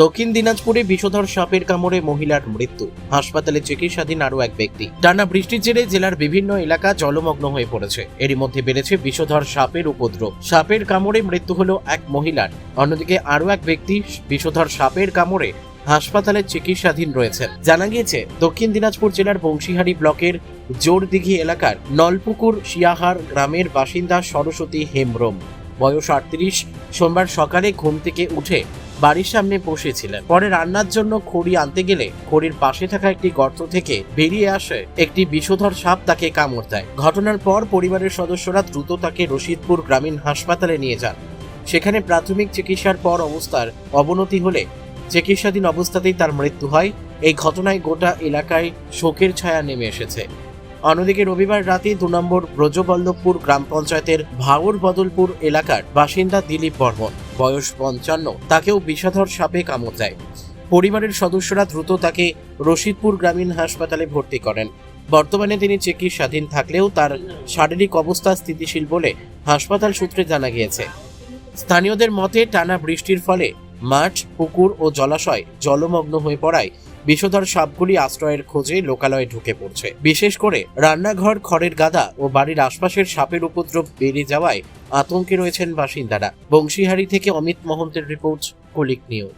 দক্ষিণ দিনাজপুরে বিষধর সাপের কামড়ে মহিলার মৃত্যু, হাসপাতালে চিকিৎসাধীন আরও এক ব্যক্তি। টানা বৃষ্টির জেরে জেলার বিভিন্ন এলাকা জলমগ্ন হয়ে পড়েছে। এরই মধ্যে বেড়েছে বিষধর সাপের উপদ্রব। সাপের কামড়ে মৃত্যু হলো এক মহিলার, অন্যদিকে আরও এক ব্যক্তি বিষধর সাপের কামড়ে হাসপাতালে চিকিৎসাধীন রয়েছেন। জানা গিয়েছে, দক্ষিণ দিনাজপুর জেলার বংশীহারি ব্লকের জোরদিঘি এলাকার নলপুকুর শিয়াহার গ্রামের বাসিন্দা সরস্বতী হেমব্রম, বয়স 38, সোমবার সকালে ঘুম থেকে উঠে বাড়ির সামনে বসেছিলেন। পরে রান্নার জন্য খড়ি আনতে গেলে খড়ির পাশে থাকা একটি গর্ত থেকে বেরিয়ে আসে একটি বিষধর সাপ, তাকে কামড় দেয়। ঘটনার পর পরিবারের সদস্যরা দ্রুত তাকে রশিদপুর গ্রামীণ হাসপাতালে নিয়ে যান। সেখানে প্রাথমিক চিকিৎসার পর অবস্থার অবনতি হলে চিকিৎসাধীন অবস্থাতেই তার মৃত্যু হয়। এই ঘটনায় গোটা এলাকায় শোকের ছায়া নেমে এসেছে। অন্যদিকে রবিবার রাতে 2 নম্বর ব্রজবল্লভপুর গ্রাম পঞ্চায়েতের ভাওর বদলপুর এলাকার বাসিন্দা দিলীপ বর্মন, বয়স 55, তাকেও বিষধর সাপে কামড় দেয়। পরিবারের সদস্যরা দ্রুত তাকে রশিদপুর গ্রামীণ হাসপাতালে ভর্তি করেন। বর্তমানে তিনি চিকিৎসাধীন থাকলেও তার শারীরিক অবস্থা স্থিতিশীল বলে হাসপাতাল সূত্রে জানা গিয়েছে। স্থানীয়দের মতে, টানা বৃষ্টির ফলে মাঠ, পুকুর ও জলাশয় জলমগ্ন হয়ে পড়ায় বিষধর সাপগুলি আশ্রয়ের খোঁজে লোকালয়ে ঢুকে পড়ছে। বিশেষ করে রান্নাঘর, খড়ের গাদা ও বাড়ির আশপাশের সাপের উপদ্রব বেড়ে যাওয়ায় আতঙ্কে রয়েছেন বাসিন্দারা। বংশীহারি থেকে অমিত মহন্তের রিপোর্ট, কলিক নিউজ।